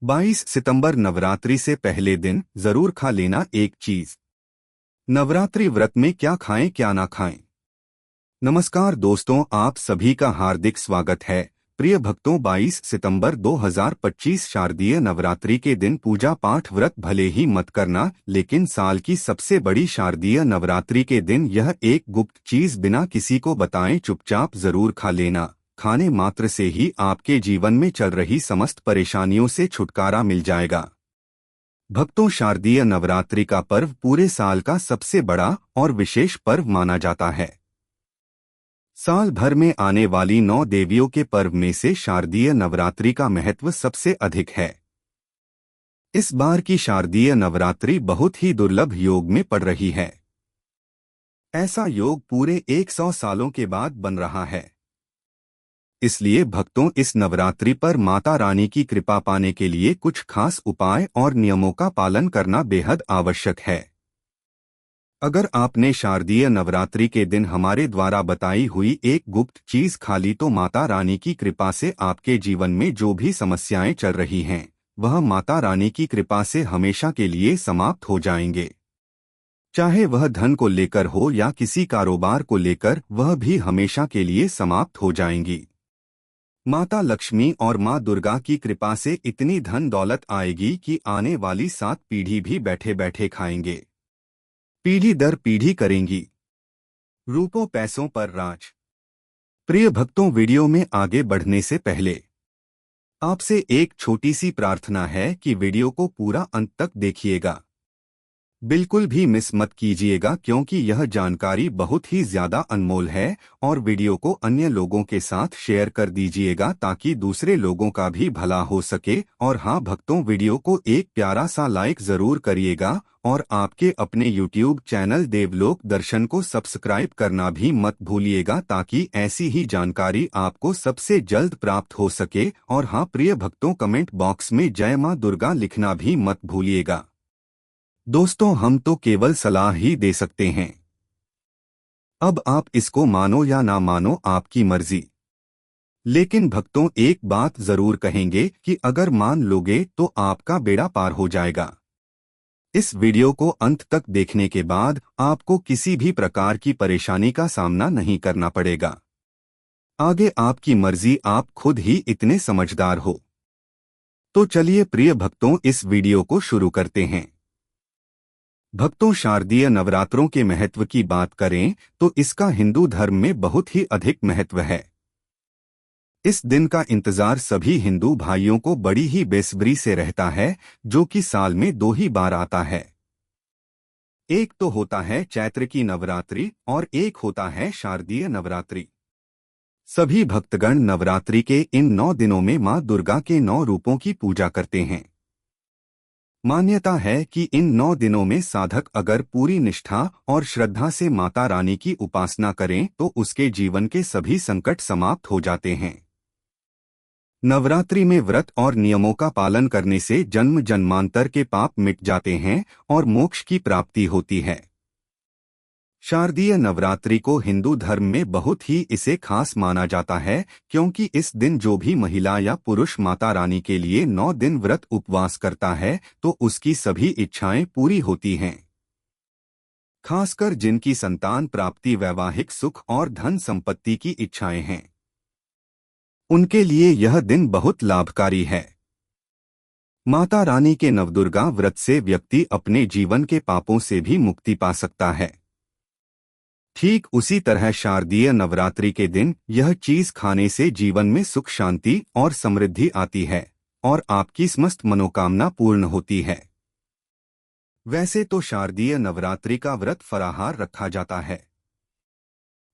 22 सितंबर नवरात्रि से पहले दिन जरूर खा लेना एक चीज। नवरात्रि व्रत में क्या खाएं क्या ना खाएं। नमस्कार दोस्तों, आप सभी का हार्दिक स्वागत है। प्रिय भक्तों, 22 सितंबर 2025 शारदीय नवरात्रि के दिन पूजा पाठ व्रत भले ही मत करना, लेकिन साल की सबसे बड़ी शारदीय नवरात्रि के दिन यह एक गुप्त चीज बिना किसी को बताएं चुपचाप जरूर खा लेना। खाने मात्र से ही आपके जीवन में चल रही समस्त परेशानियों से छुटकारा मिल जाएगा। भक्तों, शारदीय नवरात्रि का पर्व पूरे साल का सबसे बड़ा और विशेष पर्व माना जाता है। साल भर में आने वाली 9 देवियों के पर्व में से शारदीय नवरात्रि का महत्व सबसे अधिक है। इस बार की शारदीय नवरात्रि बहुत ही दुर्लभ योग में पड़ रही है। ऐसा योग पूरे 100 सालों के बाद बन रहा है। इसलिए भक्तों, इस नवरात्रि पर माता रानी की कृपा पाने के लिए कुछ खास उपाय और नियमों का पालन करना बेहद आवश्यक है। अगर आपने शारदीय नवरात्रि के दिन हमारे द्वारा बताई हुई एक गुप्त चीज खा ली तो माता रानी की कृपा से आपके जीवन में जो भी समस्याएं चल रही हैं, वह माता रानी की कृपा से हमेशा के लिए समाप्त हो जाएंगे। चाहे वह धन को लेकर हो या किसी कारोबार को लेकर, वह भी हमेशा के लिए समाप्त हो जाएंगी। माता लक्ष्मी और माँ दुर्गा की कृपा से इतनी धन दौलत आएगी कि आने वाली 7 पीढ़ी भी बैठे बैठे खाएंगे। पीढ़ी दर पीढ़ी करेंगी रूपों पैसों पर राज। प्रिय भक्तों, वीडियो में आगे बढ़ने से पहले आपसे एक छोटी सी प्रार्थना है कि वीडियो को पूरा अंत तक देखिएगा। बिल्कुल भी मिस मत कीजिएगा, क्योंकि यह जानकारी बहुत ही ज्यादा अनमोल है। और वीडियो को अन्य लोगों के साथ शेयर कर दीजिएगा ताकि दूसरे लोगों का भी भला हो सके। और हाँ भक्तों, वीडियो को एक प्यारा सा लाइक जरूर करिएगा और आपके अपने YouTube चैनल देवलोक दर्शन को सब्सक्राइब करना भी मत भूलिएगा ताकि ऐसी ही जानकारी आपको सबसे जल्द प्राप्त हो सके। और हाँ प्रिय भक्तों, कमेंट बॉक्स में जय मां दुर्गा लिखना भी मत भूलिएगा। दोस्तों, हम तो केवल सलाह ही दे सकते हैं। अब आप इसको मानो या ना मानो, आपकी मर्जी। लेकिन भक्तों, एक बात जरूर कहेंगे कि अगर मान लोगे तो आपका बेड़ा पार हो जाएगा। इस वीडियो को अंत तक देखने के बाद आपको किसी भी प्रकार की परेशानी का सामना नहीं करना पड़ेगा। आगे आपकी मर्जी, आप खुद ही इतने समझदार हो। तो चलिए प्रिय भक्तों, इस वीडियो को शुरू करते हैं। भक्तों, शारदीय नवरात्रों के महत्व की बात करें तो इसका हिंदू धर्म में बहुत ही अधिक महत्व है। इस दिन का इंतजार सभी हिंदू भाइयों को बड़ी ही बेसब्री से रहता है, जो कि साल में 2 ही बार आता है। एक तो होता है चैत्र की नवरात्रि और एक होता है शारदीय नवरात्रि। सभी भक्तगण नवरात्रि के इन 9 दिनों में मां दुर्गा के 9 रूपों की पूजा करते हैं। मान्यता है कि इन 9 दिनों में साधक अगर पूरी निष्ठा और श्रद्धा से माता रानी की उपासना करें तो उसके जीवन के सभी संकट समाप्त हो जाते हैं। नवरात्रि में व्रत और नियमों का पालन करने से जन्म जन्मांतर के पाप मिट जाते हैं और मोक्ष की प्राप्ति होती है। शारदीय नवरात्रि को हिंदू धर्म में बहुत ही इसे खास माना जाता है, क्योंकि इस दिन जो भी महिला या पुरुष माता रानी के लिए 9 दिन व्रत उपवास करता है तो उसकी सभी इच्छाएं पूरी होती हैं। खासकर जिनकी संतान प्राप्ति, वैवाहिक सुख और धन संपत्ति की इच्छाएं हैं, उनके लिए यह दिन बहुत लाभकारी है। माता रानी के नवदुर्गा व्रत से व्यक्ति अपने जीवन के पापों से भी मुक्ति पा सकता है। ठीक उसी तरह शारदीय नवरात्रि के दिन यह चीज खाने से जीवन में सुख, शांति और समृद्धि आती है और आपकी समस्त मनोकामना पूर्ण होती है। वैसे तो शारदीय नवरात्रि का व्रत फलाहार रखा जाता है।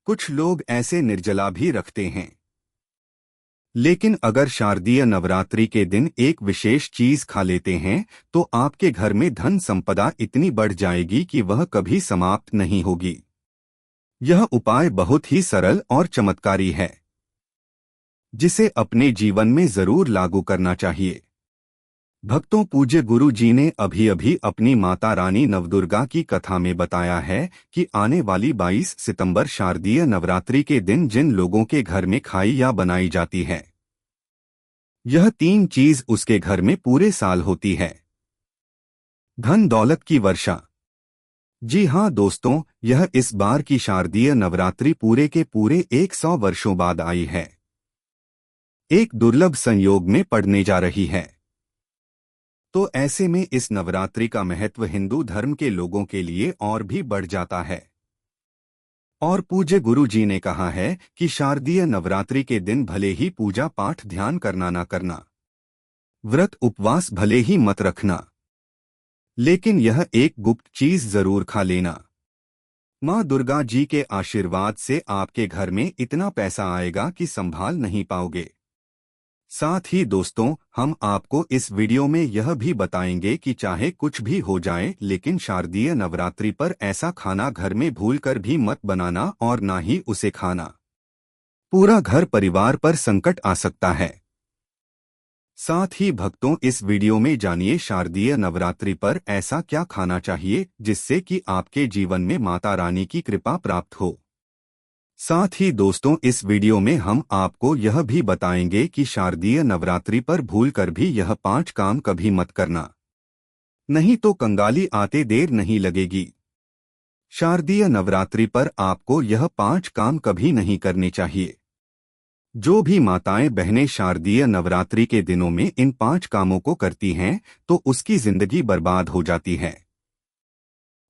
कुछ लोग ऐसे निर्जला भी रखते हैं। लेकिन अगर शारदीय नवरात्रि के दिन एक विशेष चीज खा लेते हैं तो आपके घर में धन संपदा इतनी बढ़ जाएगी कि वह कभी समाप्त नहीं होगी। यह उपाय बहुत ही सरल और चमत्कारी है, जिसे अपने जीवन में जरूर लागू करना चाहिए। भक्तों, पूज्य गुरु जी ने अभी अभी अपनी माता रानी नवदुर्गा की कथा में बताया है कि आने वाली 22 सितंबर शारदीय नवरात्रि के दिन जिन लोगों के घर में खाई या बनाई जाती है, यह 3 चीज उसके घर में पूरे साल होती है। धन दौलत की वर्षा। जी हाँ दोस्तों, यह इस बार की शारदीय नवरात्रि पूरे के पूरे 100 वर्षों बाद आई है। एक दुर्लभ संयोग में पड़ने जा रही है। तो ऐसे में इस नवरात्रि का महत्व हिंदू धर्म के लोगों के लिए और भी बढ़ जाता है। और पूज्य गुरु जी ने कहा है कि शारदीय नवरात्रि के दिन भले ही पूजा पाठ ध्यान करना ना करना, व्रत उपवास भले ही मत रखना, लेकिन यह एक गुप्त चीज जरूर खा लेना। माँ दुर्गा जी के आशीर्वाद से आपके घर में इतना पैसा आएगा कि संभाल नहीं पाओगे। साथ ही दोस्तों, हम आपको इस वीडियो में यह भी बताएंगे कि चाहे कुछ भी हो जाए, लेकिन शारदीय नवरात्रि पर ऐसा खाना घर में भूलकर भी मत बनाना और ना ही उसे खाना। पूरा घर परिवार पर संकट आ सकता है। साथ ही भक्तों, इस वीडियो में जानिए शारदीय नवरात्रि पर ऐसा क्या खाना चाहिए जिससे कि आपके जीवन में माता रानी की कृपा प्राप्त हो। साथ ही दोस्तों, इस वीडियो में हम आपको यह भी बताएंगे कि शारदीय नवरात्रि पर भूलकर भी यह 5 काम कभी मत करना, नहीं तो कंगाली आते देर नहीं लगेगी। शारदीय नवरात्रि पर आपको यह 5 काम कभी नहीं करने चाहिए। जो भी माताएं बहनें शारदीय नवरात्रि के दिनों में इन 5 कामों को करती हैं, तो उसकी जिंदगी बर्बाद हो जाती है।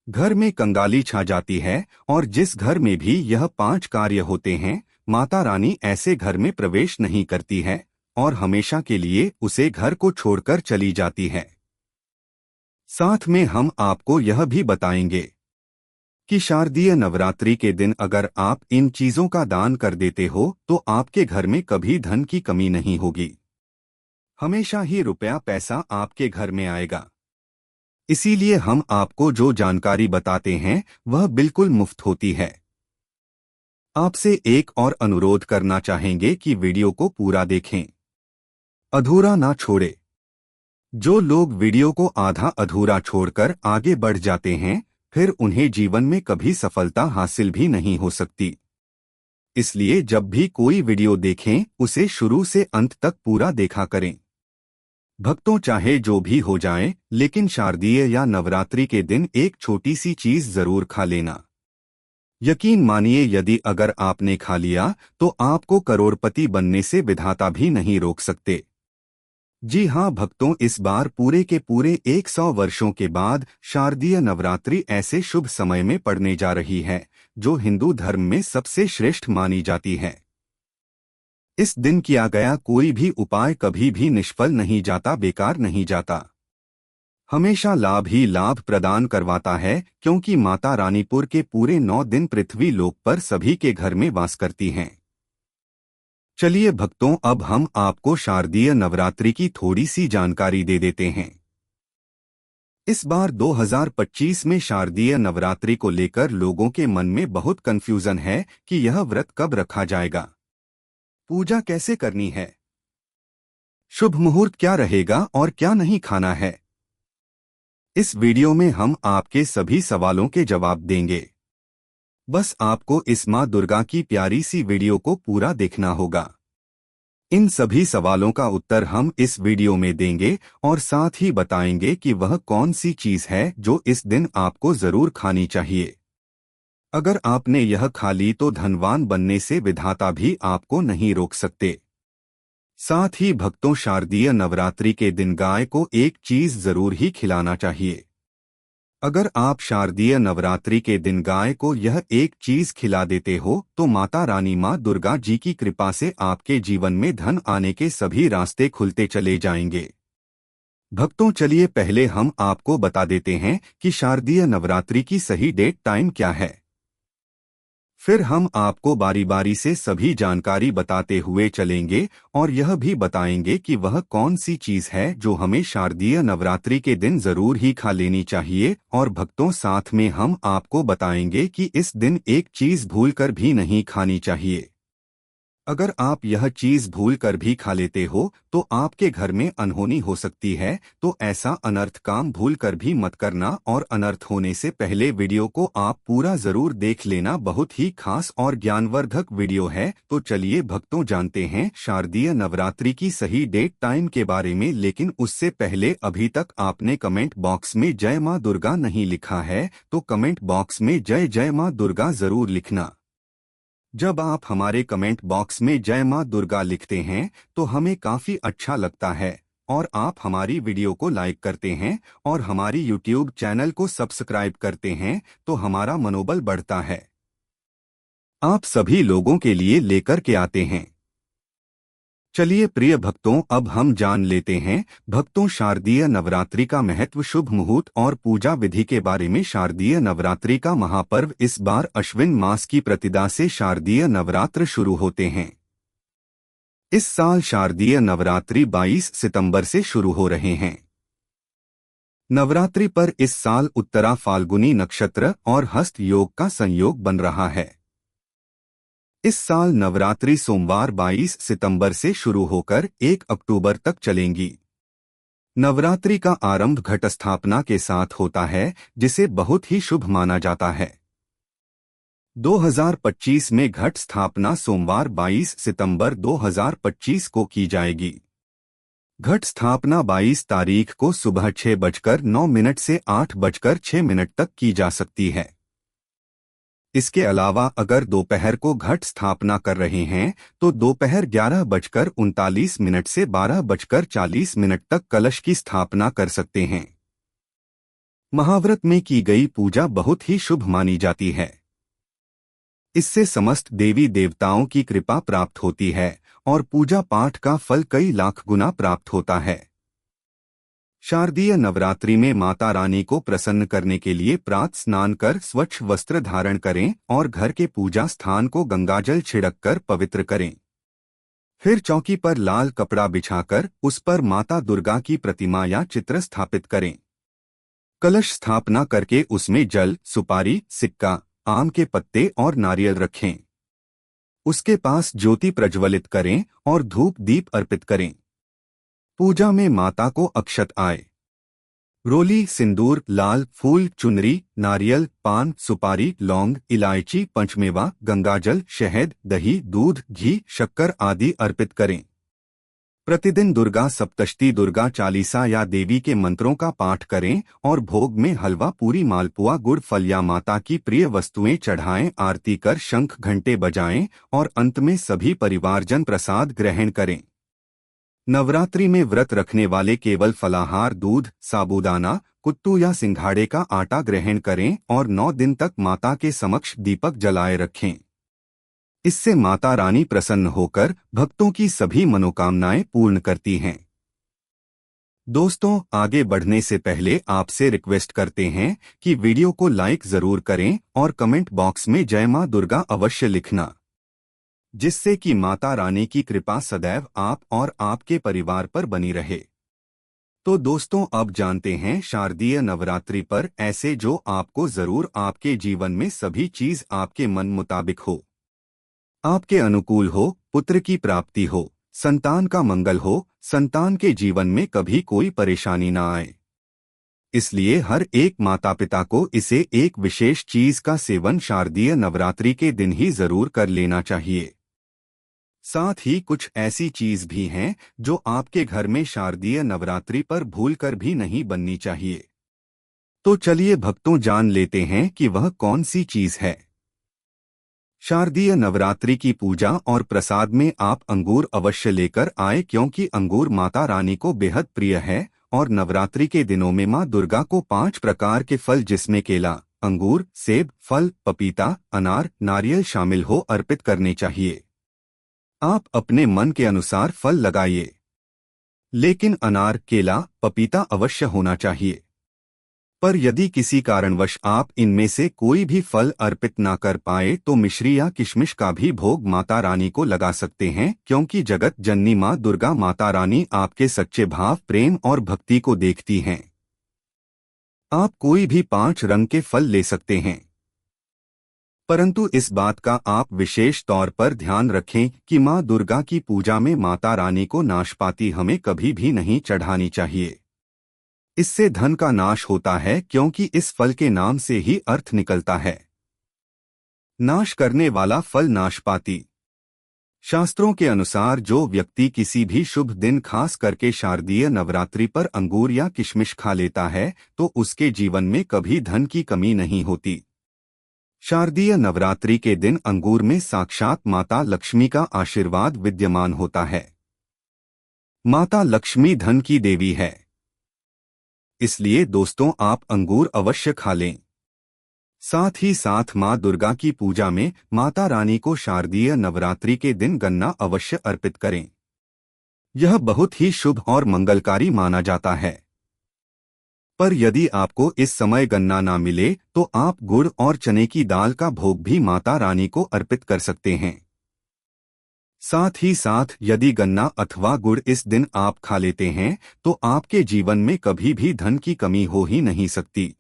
घर में कंगाली छा जाती है, और जिस घर में भी यह 5 कार्य होते हैं, माता रानी ऐसे घर में प्रवेश नहीं करती है और हमेशा के लिए उसे घर को छोड़कर चली जाती है। साथ में हम आपको यह भी बताएंगे कि शारदीय नवरात्रि के दिन अगर आप इन चीजों का दान कर देते हो तो आपके घर में कभी धन की कमी नहीं होगी। हमेशा ही रुपया पैसा आपके घर में आएगा। इसीलिए हम आपको जो जानकारी बताते हैं वह बिल्कुल मुफ्त होती है। आपसे एक और अनुरोध करना चाहेंगे कि वीडियो को पूरा देखें, अधूरा ना छोड़े। जो लोग वीडियो को आधा अधूरा छोड़कर आगे बढ़ जाते हैं, फिर उन्हें जीवन में कभी सफलता हासिल भी नहीं हो सकती। इसलिए जब भी कोई वीडियो देखें, उसे शुरू से अंत तक पूरा देखा करें। भक्तों, चाहे जो भी हो जाए, लेकिन शारदीय या नवरात्रि के दिन एक छोटी सी चीज जरूर खा लेना। यकीन मानिए, यदि अगर आपने खा लिया तो आपको करोड़पति बनने से विधाता भी नहीं रोक सकते। जी हाँ भक्तों, इस बार पूरे के पूरे 100 वर्षों के बाद शारदीय नवरात्रि ऐसे शुभ समय में पड़ने जा रही है जो हिंदू धर्म में सबसे श्रेष्ठ मानी जाती है। इस दिन किया गया कोई भी उपाय कभी भी निष्फल नहीं जाता, बेकार नहीं जाता, हमेशा लाभ ही लाभ प्रदान करवाता है, क्योंकि माता रानीपुर के पूरे 9 दिन पृथ्वी लोक पर सभी के घर में वास करती हैं। चलिए भक्तों, अब हम आपको शारदीय नवरात्रि की थोड़ी सी जानकारी दे देते हैं। इस बार 2025 में शारदीय नवरात्रि को लेकर लोगों के मन में बहुत कंफ्यूजन है कि यह व्रत कब रखा जाएगा, पूजा कैसे करनी है, शुभ मुहूर्त क्या रहेगा और क्या नहीं खाना है। इस वीडियो में हम आपके सभी सवालों के जवाब देंगे। बस आपको इस माँ दुर्गा की प्यारी सी वीडियो को पूरा देखना होगा। इन सभी सवालों का उत्तर हम इस वीडियो में देंगे और साथ ही बताएंगे कि वह कौन सी चीज है जो इस दिन आपको जरूर खानी चाहिए। अगर आपने यह खा ली तो धनवान बनने से विधाता भी आपको नहीं रोक सकते। साथ ही भक्तों, शारदीय नवरात्रि के दिन गाय को एक चीज जरूर ही खिलाना चाहिए। अगर आप शारदीय नवरात्रि के दिन गाय को यह एक चीज खिला देते हो तो माता रानी माँ दुर्गा जी की कृपा से आपके जीवन में धन आने के सभी रास्ते खुलते चले जाएंगे। भक्तों, चलिए पहले हम आपको बता देते हैं कि शारदीय नवरात्रि की सही डेट टाइम क्या है। फिर हम आपको बारी बारी से सभी जानकारी बताते हुए चलेंगे और यह भी बताएंगे कि वह कौन सी चीज है जो हमें शारदीय नवरात्रि के दिन जरूर ही खा लेनी चाहिए। और भक्तों, साथ में हम आपको बताएंगे कि इस दिन एक चीज भूलकर भी नहीं खानी चाहिए। अगर आप यह चीज भूल कर भी खा लेते हो तो आपके घर में अनहोनी हो सकती है, तो ऐसा अनर्थ काम भूल कर भी मत करना और अनर्थ होने से पहले वीडियो को आप पूरा जरूर देख लेना। बहुत ही खास और ज्ञानवर्धक वीडियो है। तो चलिए भक्तों जानते हैं शारदीय नवरात्रि की सही डेट टाइम के बारे में, लेकिन उससे पहले अभी तक आपने कमेंट बॉक्स में जय मां दुर्गा नहीं लिखा है तो कमेंट बॉक्स में जय जय मां दुर्गा जरूर लिखना। जब आप हमारे कमेंट बॉक्स में जय मां दुर्गा लिखते हैं तो हमें काफी अच्छा लगता है और आप हमारी वीडियो को लाइक करते हैं और हमारी यूट्यूब चैनल को सब्सक्राइब करते हैं तो हमारा मनोबल बढ़ता है। आप सभी लोगों के लिए लेकर के आते हैं। चलिए प्रिय भक्तों, अब हम जान लेते हैं भक्तों शारदीय नवरात्रि का महत्व, शुभ मुहूर्त और पूजा विधि के बारे में। शारदीय नवरात्रि का महापर्व इस बार अश्विन मास की प्रतिपदा से शारदीय नवरात्र शुरू होते हैं। इस साल शारदीय नवरात्रि 22 सितंबर से शुरू हो रहे हैं। नवरात्रि पर इस साल उत्तरा फाल्गुनी नक्षत्र और हस्त योग का संयोग बन रहा है। इस साल नवरात्रि सोमवार 22 सितंबर से शुरू होकर 1 अक्टूबर तक चलेंगी। नवरात्रि का आरंभ घट स्थापना के साथ होता है, जिसे बहुत ही शुभ माना जाता है। 2025 में घट स्थापना सोमवार 22 सितंबर 2025 को की जाएगी। घट स्थापना 22 तारीख को सुबह 6:09 से 8:06 तक की जा सकती है। इसके अलावा अगर दोपहर को घट स्थापना कर रहे हैं तो दोपहर 11:39 से 12:40 तक कलश की स्थापना कर सकते हैं। महाव्रत में की गई पूजा बहुत ही शुभ मानी जाती है। इससे समस्त देवी देवताओं की कृपा प्राप्त होती है और पूजा पाठ का फल कई लाख गुना प्राप्त होता है। शारदीय नवरात्रि में माता रानी को प्रसन्न करने के लिए प्रातः स्नान कर स्वच्छ वस्त्र धारण करें और घर के पूजा स्थान को गंगाजल छिड़ककर पवित्र करें। फिर चौकी पर लाल कपड़ा बिछाकर उस पर माता दुर्गा की प्रतिमा या चित्र स्थापित करें। कलश स्थापना करके उसमें जल, सुपारी, सिक्का, आम के पत्ते और नारियल रखें। उसके पास ज्योति प्रज्वलित करें और धूप दीप अर्पित करें। पूजा में माता को अक्षत आए, रोली, सिंदूर, लाल फूल, चुनरी, नारियल, पान, सुपारी, लौंग, इलायची, पंचमेवा, गंगाजल, शहद, दही, दूध, घी, शक्कर आदि अर्पित करें। प्रतिदिन दुर्गा सप्तशती, दुर्गा चालीसा या देवी के मंत्रों का पाठ करें और भोग में हलवा, पूरी, मालपुआ, गुड़, फल या माता की प्रिय वस्तुएं चढ़ाएं। आरती कर शंख घंटे बजाएं और अंत में सभी परिवारजन प्रसाद ग्रहण करें। नवरात्रि में व्रत रखने वाले केवल फलाहार, दूध, साबूदाना, कुट्टू या सिंघाड़े का आटा ग्रहण करें और 9 दिन तक माता के समक्ष दीपक जलाए रखें। इससे माता रानी प्रसन्न होकर भक्तों की सभी मनोकामनाएं पूर्ण करती हैं। दोस्तों, आगे बढ़ने से पहले आपसे रिक्वेस्ट करते हैं कि वीडियो को लाइक जरूर करें और कमेंट बॉक्स में जय मां दुर्गा अवश्य लिखना, जिससे कि माता रानी की कृपा सदैव आप और आपके परिवार पर बनी रहे। तो दोस्तों, अब जानते हैं शारदीय नवरात्रि पर ऐसे जो आपको जरूर आपके जीवन में सभी चीज आपके मन मुताबिक हो, आपके अनुकूल हो, पुत्र की प्राप्ति हो, संतान का मंगल हो, संतान के जीवन में कभी कोई परेशानी ना आए। इसलिए हर एक माता पिता को इसे एक विशेष चीज का सेवन शारदीय नवरात्रि के दिन ही जरूर कर लेना चाहिए। साथ ही कुछ ऐसी चीज भी हैं जो आपके घर में शारदीय नवरात्रि पर भूलकर भी नहीं बननी चाहिए। तो चलिए भक्तों जान लेते हैं कि वह कौन सी चीज है। शारदीय नवरात्रि की पूजा और प्रसाद में आप अंगूर अवश्य लेकर आए, क्योंकि अंगूर माता रानी को बेहद प्रिय है और नवरात्रि के दिनों में मां दुर्गा को 5 प्रकार के फल, जिसमें केला, अंगूर, सेब, फल, पपीता, अनार, नारियल शामिल हो, अर्पित करने चाहिए। आप अपने मन के अनुसार फल लगाइए, लेकिन अनार, केला, पपीता अवश्य होना चाहिए। पर यदि किसी कारणवश आप इनमें से कोई भी फल अर्पित ना कर पाए तो मिश्री या किशमिश का भी भोग माता रानी को लगा सकते हैं, क्योंकि जगत जननी मां दुर्गा माता रानी आपके सच्चे भाव, प्रेम और भक्ति को देखती हैं। आप कोई भी 5 रंग के फल ले सकते हैं। परंतु इस बात का आप विशेष तौर पर ध्यान रखें कि मां दुर्गा की पूजा में माता रानी को नाशपाती हमें कभी भी नहीं चढ़ानी चाहिए। इससे धन का नाश होता है, क्योंकि इस फल के नाम से ही अर्थ निकलता है, नाश करने वाला फल, नाशपाती। शास्त्रों के अनुसार जो व्यक्ति किसी भी शुभ दिन खास करके शारदीय नवरात्रि पर अंगूर या किशमिश खा लेता है तो उसके जीवन में कभी धन की कमी नहीं होती। शारदीय नवरात्रि के दिन अंगूर में साक्षात माता लक्ष्मी का आशीर्वाद विद्यमान होता है। माता लक्ष्मी धन की देवी है, इसलिए दोस्तों आप अंगूर अवश्य खा लें। साथ ही साथ मां दुर्गा की पूजा में माता रानी को शारदीय नवरात्रि के दिन गन्ना अवश्य अर्पित करें। यह बहुत ही शुभ और मंगलकारी माना जाता है। पर यदि आपको इस समय गन्ना ना मिले तो आप गुड़ और चने की दाल का भोग भी माता रानी को अर्पित कर सकते हैं। साथ ही साथ यदि गन्ना अथवा गुड़ इस दिन आप खा लेते हैं तो आपके जीवन में कभी भी धन की कमी हो ही नहीं सकती।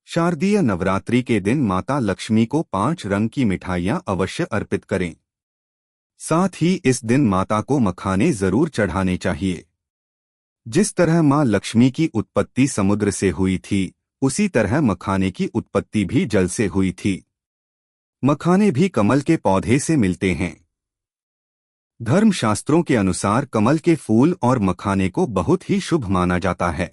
शारदीय नवरात्रि के दिन माता लक्ष्मी को 5 रंग की मिठाइयां अवश्य अर्पित करें। साथ ही इस दिन माता को मखाने जरूर चढ़ाने चाहिए। जिस तरह मां लक्ष्मी की उत्पत्ति समुद्र से हुई थी, उसी तरह मखाने की उत्पत्ति भी जल से हुई थी। मखाने भी कमल के पौधे से मिलते हैं। धर्मशास्त्रों के अनुसार कमल के फूल और मखाने को बहुत ही शुभ माना जाता है।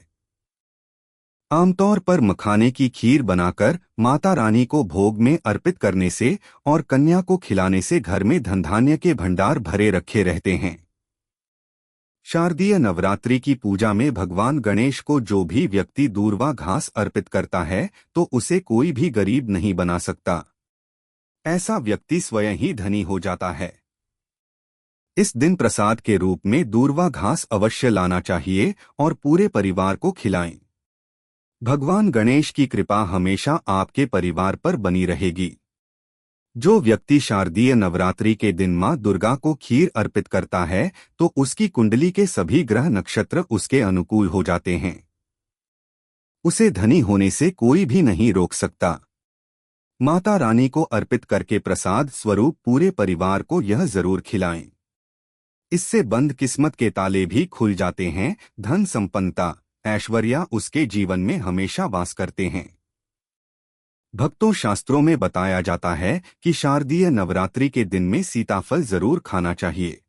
आमतौर पर मखाने की खीर बनाकर माता रानी को भोग में अर्पित करने से और कन्या को खिलाने से घर में धन धान्य के भंडार भरे रखे रहते हैं। शारदीय नवरात्रि की पूजा में भगवान गणेश को जो भी व्यक्ति दूर्वा घास अर्पित करता है तो उसे कोई भी गरीब नहीं बना सकता। ऐसा व्यक्ति स्वयं ही धनी हो जाता है। इस दिन प्रसाद के रूप में दूर्वा घास अवश्य लाना चाहिए और पूरे परिवार को खिलाएं। भगवान गणेश की कृपा हमेशा आपके परिवार पर बनी रहेगी। जो व्यक्ति शारदीय नवरात्रि के दिन मां दुर्गा को खीर अर्पित करता है तो उसकी कुंडली के सभी ग्रह नक्षत्र उसके अनुकूल हो जाते हैं। उसे धनी होने से कोई भी नहीं रोक सकता। माता रानी को अर्पित करके प्रसाद स्वरूप पूरे परिवार को यह जरूर खिलाएं। इससे बंद किस्मत के ताले भी खुल जाते हैं। धन संपन्नता ऐश्वर्या उसके जीवन में हमेशा वास करते हैं। भक्तों, शास्त्रों में बताया जाता है कि शारदीय नवरात्रि के दिन में सीताफल जरूर खाना चाहिए।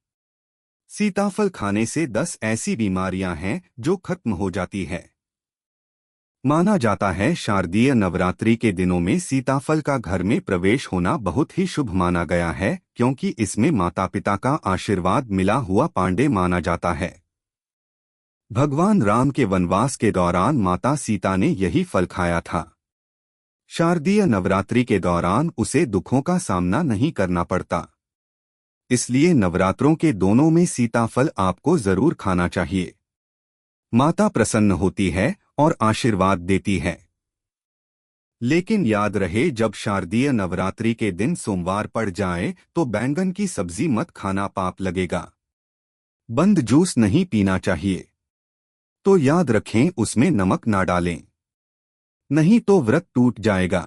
सीताफल खाने से 10 ऐसी बीमारियां हैं जो खत्म हो जाती है। माना जाता है शारदीय नवरात्रि के दिनों में सीताफल का घर में प्रवेश होना बहुत ही शुभ माना गया है, क्योंकि इसमें माता पिता का आशीर्वाद मिला हुआ पांडे माना जाता है। भगवान राम के वनवास के दौरान माता सीता ने यही फल खाया था। शारदीय नवरात्रि के दौरान उसे दुखों का सामना नहीं करना पड़ता। इसलिए नवरात्रों के दोनों में सीताफल आपको जरूर खाना चाहिए। माता प्रसन्न होती है और आशीर्वाद देती है। लेकिन याद रहे, जब शारदीय नवरात्रि के दिन सोमवार पड़ जाए तो बैंगन की सब्जी मत खाना, पाप लगेगा। बंद जूस नहीं पीना चाहिए, तो याद रखें उसमें नमक ना डालें, नहीं तो व्रत टूट जाएगा।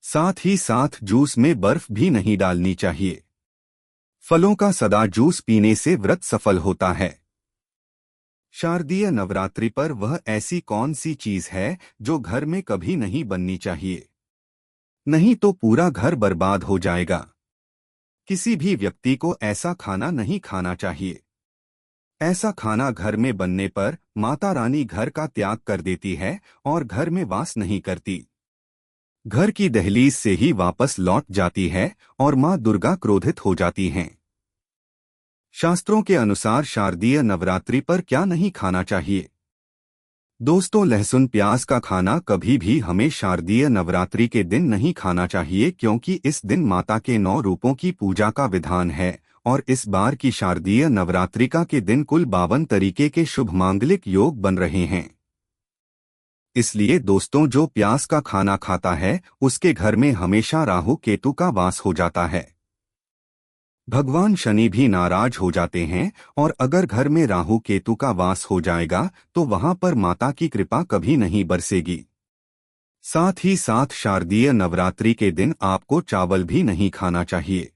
साथ ही साथ जूस में बर्फ भी नहीं डालनी चाहिए। फलों का सदा जूस पीने से व्रत सफल होता है। शारदीय नवरात्रि पर वह ऐसी कौन सी चीज है जो घर में कभी नहीं बननी चाहिए, नहीं तो पूरा घर बर्बाद हो जाएगा। किसी भी व्यक्ति को ऐसा खाना नहीं खाना चाहिए। ऐसा खाना घर में बनने पर माता रानी घर का त्याग कर देती है और घर में वास नहीं करती। घर की दहलीज से ही वापस लौट जाती है और मां दुर्गा क्रोधित हो जाती हैं। शास्त्रों के अनुसार शारदीय नवरात्रि पर क्या नहीं खाना चाहिए? दोस्तों, लहसुन प्याज का खाना कभी भी हमें शारदीय नवरात्रि के दिन नहीं खाना चाहिए, क्योंकि इस दिन माता के 9 रूपों की पूजा का विधान है और इस बार की शारदीय नवरात्रिका के दिन कुल 52 तरीके के शुभ मांगलिक योग बन रहे हैं। इसलिए दोस्तों, जो प्याज का खाना खाता है उसके घर में हमेशा राहु केतु का वास हो जाता है। भगवान शनि भी नाराज हो जाते हैं और अगर घर में राहु केतु का वास हो जाएगा तो वहां पर माता की कृपा कभी नहीं बरसेगी। साथ ही साथ शारदीय नवरात्रि के दिन आपको चावल भी नहीं खाना चाहिए।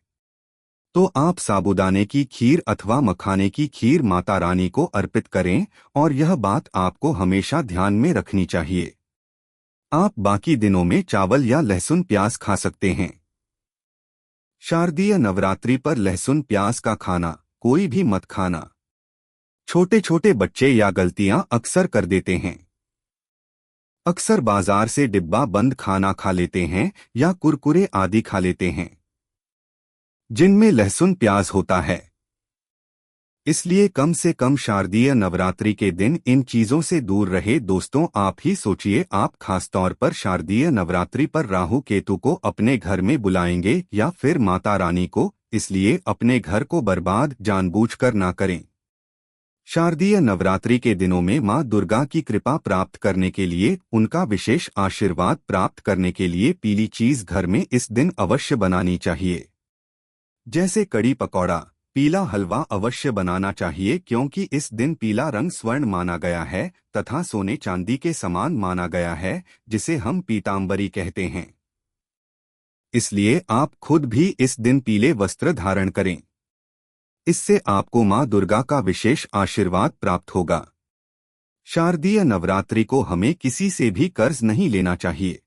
तो आप साबूदाने की खीर अथवा मखाने की खीर माता रानी को अर्पित करें और यह बात आपको हमेशा ध्यान में रखनी चाहिए। आप बाकी दिनों में चावल या लहसुन प्याज खा सकते हैं। शारदीय नवरात्रि पर लहसुन प्याज का खाना कोई भी मत खाना। छोटे छोटे बच्चे या गलतियां अक्सर कर देते हैं। अक्सर बाजार से डिब्बा बंद खाना खा लेते हैं या कुरकुरे आदि खा लेते हैं जिनमें लहसुन प्याज होता है। इसलिए कम से कम शारदीय नवरात्रि के दिन इन चीजों से दूर रहे। दोस्तों, आप ही सोचिए, आप खासतौर पर शारदीय नवरात्रि पर राहु केतु को अपने घर में बुलाएंगे या फिर माता रानी को, इसलिए अपने घर को बर्बाद जानबूझकर ना करें। शारदीय नवरात्रि के दिनों में मां दुर्गा की कृपा प्राप्त करने के लिए, उनका विशेष आशीर्वाद प्राप्त करने के लिए पीली चीज घर में इस दिन अवश्य बनानी चाहिए। जैसे कड़ी पकौड़ा, पीला हलवा अवश्य बनाना चाहिए, क्योंकि इस दिन पीला रंग स्वर्ण माना गया है तथा सोने चांदी के समान माना गया है, जिसे हम पीतांबरी कहते हैं। इसलिए आप खुद भी इस दिन पीले वस्त्र धारण करें। इससे आपको मां दुर्गा का विशेष आशीर्वाद प्राप्त होगा। शारदीय नवरात्रि को हमें किसी से भी कर्ज नहीं लेना चाहिए।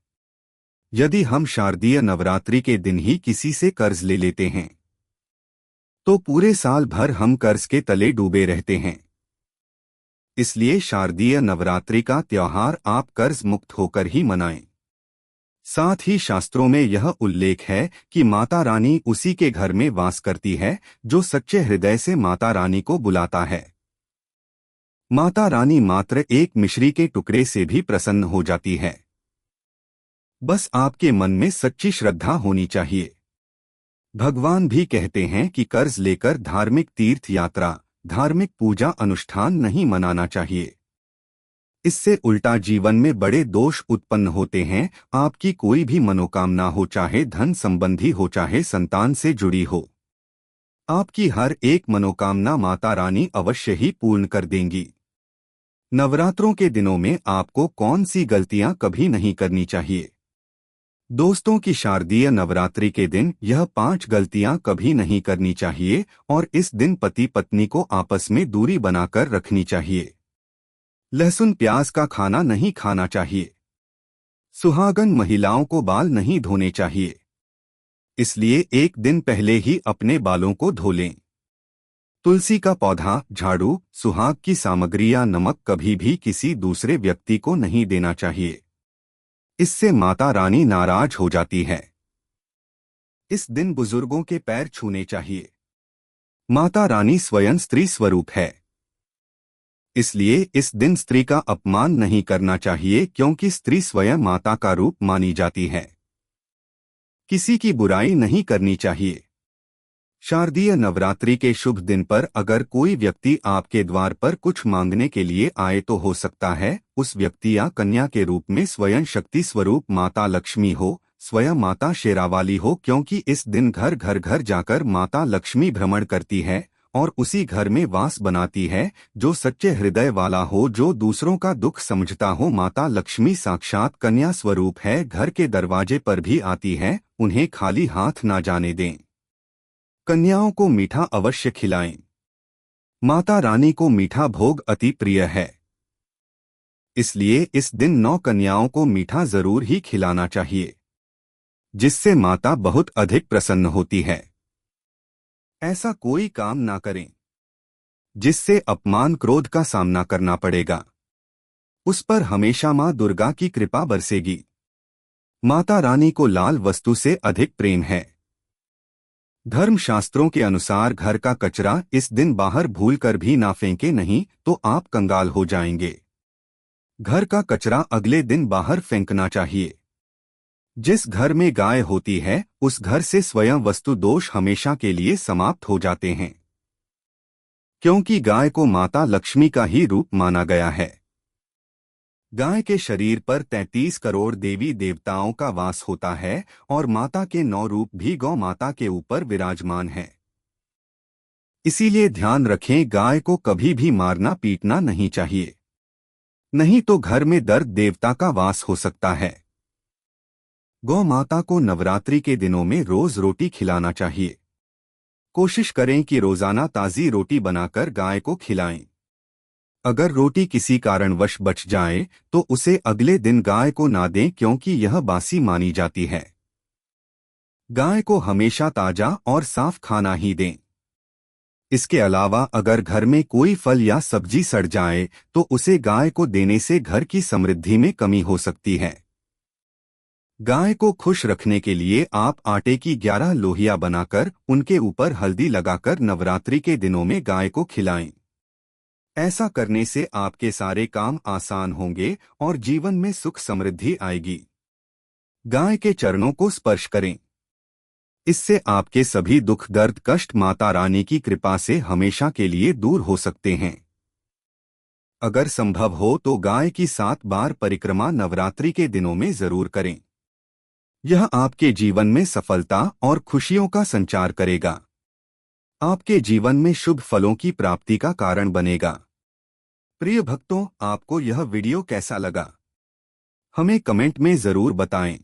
यदि हम शारदीय नवरात्रि के दिन ही किसी से कर्ज ले लेते हैं तो पूरे साल भर हम कर्ज के तले डूबे रहते हैं। इसलिए शारदीय नवरात्रि का त्योहार आप कर्ज मुक्त होकर ही मनाएं। साथ ही शास्त्रों में यह उल्लेख है कि माता रानी उसी के घर में वास करती है जो सच्चे हृदय से माता रानी को बुलाता है। माता रानी मात्र एक मिश्री के टुकड़े से भी प्रसन्न हो जाती है। बस आपके मन में सच्ची श्रद्धा होनी चाहिए। भगवान भी कहते हैं कि कर्ज लेकर धार्मिक तीर्थ यात्रा, धार्मिक पूजा अनुष्ठान नहीं मनाना चाहिए। इससे उल्टा जीवन में बड़े दोष उत्पन्न होते हैं। आपकी कोई भी मनोकामना हो, चाहे धन संबंधी हो, चाहे संतान से जुड़ी हो, आपकी हर एक मनोकामना माता रानी अवश्य ही पूर्ण कर देंगी। नवरात्रों के दिनों में आपको कौन सी गलतियां कभी नहीं करनी चाहिए? दोस्तों, की शारदीय नवरात्रि के दिन यह 5 गलतियां कभी नहीं करनी चाहिए और इस दिन पति पत्नी को आपस में दूरी बनाकर रखनी चाहिए। लहसुन प्याज का खाना नहीं खाना चाहिए। सुहागन महिलाओं को बाल नहीं धोने चाहिए, इसलिए एक दिन पहले ही अपने बालों को धो लें। तुलसी का पौधा, झाड़ू, सुहाग की सामग्री या नमक कभी भी किसी दूसरे व्यक्ति को नहीं देना चाहिए। इससे माता रानी नाराज हो जाती है। इस दिन बुजुर्गों के पैर छूने चाहिए। माता रानी स्वयं स्त्री स्वरूप है, इसलिए इस दिन स्त्री का अपमान नहीं करना चाहिए, क्योंकि स्त्री स्वयं माता का रूप मानी जाती है। किसी की बुराई नहीं करनी चाहिए। शारदीय नवरात्रि के शुभ दिन पर अगर कोई व्यक्ति आपके द्वार पर कुछ मांगने के लिए आए तो हो सकता है उस व्यक्ति या कन्या के रूप में स्वयं शक्ति स्वरूप माता लक्ष्मी हो, स्वयं माता शेरावाली हो, क्योंकि इस दिन घर घर घर जाकर माता लक्ष्मी भ्रमण करती है और उसी घर में वास बनाती है। जो सच्चे हृदय वाला हो, जो दूसरों का दुख समझता हो, माता लक्ष्मी साक्षात कन्या स्वरूप है, घर के दरवाजे पर भी आती है। उन्हें खाली हाथ ना जाने दें। कन्याओं को मीठा अवश्य खिलाएं। माता रानी को मीठा भोग अति प्रिय है, इसलिए इस दिन 9 कन्याओं को मीठा जरूर ही खिलाना चाहिए, जिससे माता बहुत अधिक प्रसन्न होती है। ऐसा कोई काम ना करें जिससे अपमान क्रोध का सामना करना पड़ेगा। उस पर हमेशा मां दुर्गा की कृपा बरसेगी। माता रानी को लाल वस्तु से अधिक प्रेम है। धर्मशास्त्रों के अनुसार घर का कचरा इस दिन बाहर भूलकर भी ना फेंके, नहीं तो आप कंगाल हो जाएंगे। घर का कचरा अगले दिन बाहर फेंकना चाहिए। जिस घर में गाय होती है उस घर से स्वयं वस्तु दोष हमेशा के लिए समाप्त हो जाते हैं, क्योंकि गाय को माता लक्ष्मी का ही रूप माना गया है। गाय के शरीर पर 33 करोड़ देवी देवताओं का वास होता है और माता के 9 रूप भी गौ माता के ऊपर विराजमान हैं। इसीलिए ध्यान रखें, गाय को कभी भी मारना पीटना नहीं चाहिए, नहीं तो घर में दर्द देवता का वास हो सकता है। गौ माता को नवरात्रि के दिनों में रोज रोटी खिलाना चाहिए। कोशिश करें कि रोजाना ताज़ी रोटी बनाकर गाय को खिलाएं। अगर रोटी किसी कारणवश बच जाए तो उसे अगले दिन गाय को ना दें, क्योंकि यह बासी मानी जाती है। गाय को हमेशा ताजा और साफ खाना ही दें। इसके अलावा अगर घर में कोई फल या सब्जी सड़ जाए तो उसे गाय को देने से घर की समृद्धि में कमी हो सकती है। गाय को खुश रखने के लिए आप आटे की 11 लोहिया बनाकर उनके ऊपर हल्दी लगाकर नवरात्रि के दिनों में गाय को खिलाएं। ऐसा करने से आपके सारे काम आसान होंगे और जीवन में सुख समृद्धि आएगी। गाय के चरणों को स्पर्श करें। इससे आपके सभी दुख दर्द कष्ट माता रानी की कृपा से हमेशा के लिए दूर हो सकते हैं। अगर संभव हो तो गाय की 7 बार परिक्रमा नवरात्रि के दिनों में जरूर करें। यह आपके जीवन में सफलता और खुशियों का संचार करेगा। आपके जीवन में शुभ फलों की प्राप्ति का कारण बनेगा। प्रिय भक्तों, आपको यह वीडियो कैसा लगा, हमें कमेंट में जरूर बताएं।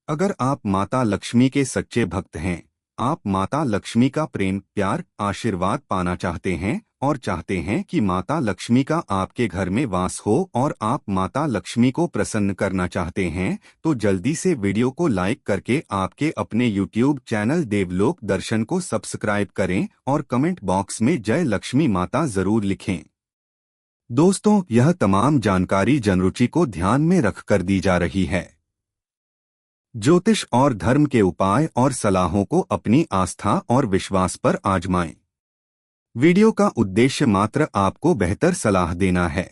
अगर आप माता लक्ष्मी के सच्चे भक्त हैं, आप माता लक्ष्मी का प्रेम प्यार आशीर्वाद पाना चाहते हैं और चाहते हैं कि माता लक्ष्मी का आपके घर में वास हो और आप माता लक्ष्मी को प्रसन्न करना चाहते हैं, तो जल्दी से वीडियो को लाइक करके आपके अपने YouTube चैनल देवलोक दर्शन को सब्सक्राइब करें और कमेंट बॉक्स में जय लक्ष्मी माता जरूर लिखें। दोस्तों, यह तमाम जानकारी जनरुचि को ध्यान में रखकर दी जा रही है। ज्योतिष और धर्म के उपाय और सलाहों को अपनी आस्था और विश्वास पर आजमाएं। वीडियो का उद्देश्य मात्र आपको बेहतर सलाह देना है।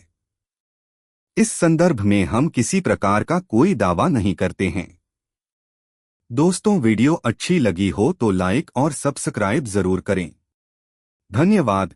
इस संदर्भ में हम किसी प्रकार का कोई दावा नहीं करते हैं। दोस्तों, वीडियो अच्छी लगी हो तो लाइक और सब्सक्राइब जरूर करें। धन्यवाद।